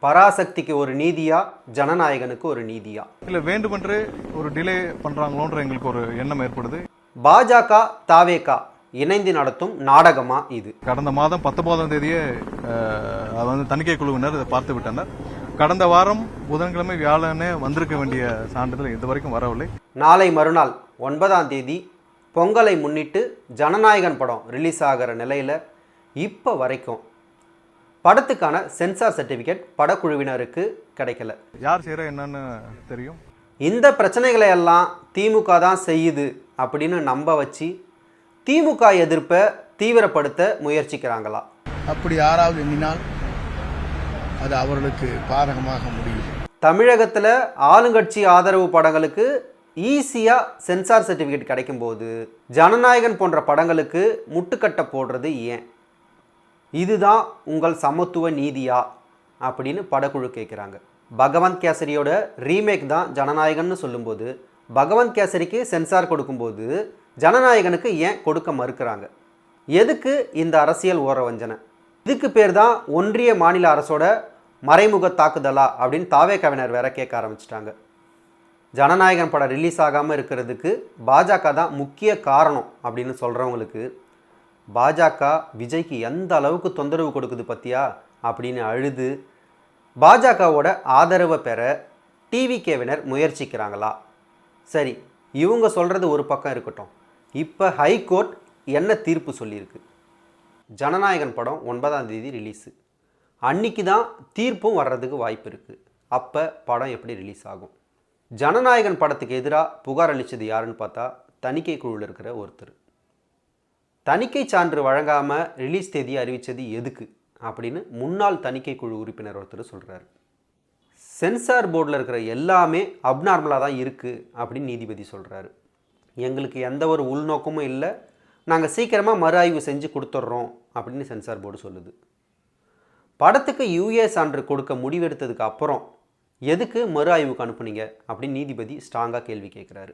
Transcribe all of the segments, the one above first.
பராசக்திக்கு ஒரு நீதியா, ஜனநாயகனுக்கு ஒரு நீதியா? இல்லை வேண்டுமென்றே ஒரு டிலே பண்ணுறாங்களோன்ற எங்களுக்கு ஒரு எண்ணம் ஏற்படுது. பாஜக தாவேகா இணைந்து நடத்தும் நாடகமா இது? கடந்த மாதம் 19ஆம் தேதியே அது வந்து தணிக்கை குழுவினர் இதை பார்த்து விட்டனர். கடந்த வாரம் புதன்கிழமை வியாழனே வந்திருக்க வேண்டிய சான்றிதழ் இது வரைக்கும் வரவில்லை. நாளை மறுநாள் 9ஆம் தேதி பொங்கலை முன்னிட்டு ஜனநாயகன் படம் ரிலீஸ் ஆகிற நிலையில் இப்போ வரைக்கும் படத்துக்கான சென்சார் சர்டிஃபிகேட் படக்குழுவினருக்கு கிடைக்கல. யார் செய்கிற என்னன்னு தெரியும். இந்த பிரச்சனைகளை எல்லாம் திமுக தான் செய்யுது அப்படின்னு நம்ப வச்சு திமுக எதிர்ப்பை தீவிரப்படுத்த முயற்சிக்கிறாங்களா? அப்படி யாராவது எண்ணினால் அது அவர்களுக்கு பாதகமாக முடியும். தமிழகத்தில் ஆளுங்கட்சி ஆதரவு படங்களுக்கு ஈஸியாக சென்சார் சர்டிஃபிகேட் கிடைக்கும்போது ஜனநாயகன் போன்ற படங்களுக்கு முட்டுக்கட்டை போடுறது ஏன்? இதுதான் உங்கள் சமத்துவ நீதியா அப்படின்னு படக்குழு கேட்குறாங்க. பகவந்த் கேசரியோட ரீமேக் தான் ஜனநாயகன்னு சொல்லும்போது பகவந்த் கேசரிக்கு சென்சார் கொடுக்கும்போது ஜனநாயகனுக்கு ஏன் கொடுக்க மறுக்கிறாங்க? எதுக்கு இந்த அரசியல் ஓர வஞ்சனை? இதுக்கு பேர் தான் ஒன்றிய மாநில அரசோட மறைமுக தாக்குதலா அப்படின்னு தாவேகாவினர் வேற கேட்க ஆரம்பிச்சிட்டாங்க. ஜனநாயகன் படம் ரிலீஸ் ஆகாமல் இருக்கிறதுக்கு பாஜக தான் முக்கிய காரணம் அப்படின்னு சொல்கிறவங்களுக்கு பாஜக விஜய்க்கு எந்த அளவுக்கு தொந்தரவு கொடுக்குது பற்றியா அப்படின்னு அழுது பாஜகவோட ஆதரவை பெற டிவிகேவினர் முயற்சிக்கிறாங்களா? சரி, இவங்க சொல்கிறது ஒரு பக்கம் இருக்கட்டும். இப்போ ஹைகோர்ட் என்ன தீர்ப்பு சொல்லியிருக்கு? ஜனநாயகன் படம் 9ஆம் தேதி ரிலீஸு. அன்னைக்கு தான் தீர்ப்பும் வர்றதுக்கு வாய்ப்பு இருக்குது. அப்போ படம் எப்படி ரிலீஸ் ஆகும்? ஜனநாயகன் படத்துக்கு எதிராக புகார் அளித்தது யாருன்னு பார்த்தா தணிக்கை குழுவில் இருக்கிற ஒருத்தர். தணிக்கை சான்று வழங்காமல் ரிலீஸ் தேதியை அறிவித்தது எதுக்கு அப்படின்னு முன்னாள் தணிக்கை குழு உறுப்பினர் ஒருத்தர் சொல்கிறார். சென்சார் போர்டில் இருக்கிற எல்லாமே அப்நார்மலாக தான் இருக்குது அப்படின்னு நீதிபதி சொல்கிறாரு. எங்களுக்கு எந்த ஒரு உள்நோக்கமும் இல்லை, நாங்கள் சீக்கிரமாக மறு ஆய்வு செஞ்சு கொடுத்துட்றோம் அப்படின்னு சென்சார் போர்டு சொல்லுது. படத்துக்கு யூஏ சான்று கொடுக்க முடிவெடுத்ததுக்கு அப்புறம் எதுக்கு மறு ஆய்வுக்கு அனுப்புனீங்க அப்படின்னு நீதிபதி ஸ்ட்ராங்காக கேள்வி கேட்குறாரு.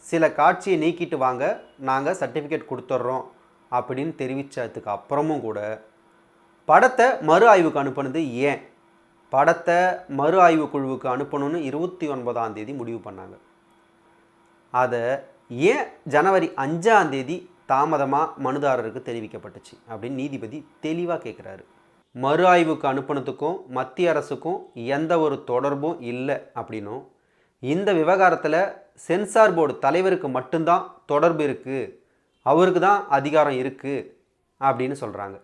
சில காட்சியை நீக்கிட்டு வாங்க, நாங்கள் சர்டிஃபிகேட் கொடுத்துட்றோம் அப்படின்னு தெரிவித்ததுக்கு அப்புறமும் கூட படத்தை மறு ஆய்வுக்கு அனுப்புனது ஏன்? படத்தை மறு ஆய்வு குழுவுக்கு அனுப்பணும்னு 29ஆம் தேதி முடிவு பண்ணாங்க. அதை ஏன் ஜனவரி 5ஆம் தேதி தாமதமாக மனுதாரருக்கு தெரிவிக்கப்பட்டுச்சு அப்படின்னு நீதிபதி தெளிவாக கேட்குறாரு. மறு ஆய்வுக்கு அனுப்புனதுக்கும் மத்திய அரசுக்கும் எந்த ஒரு தொடர்பும் இல்லை அப்படின்னும், இந்த விவகாரத்தில் சென்சார் போர்டு தலைவருக்கு மட்டும்தான் தொடர்பு இருக்குது, அவருக்கு தான் அதிகாரம் இருக்குது அப்படின்னு சொல்கிறாங்க.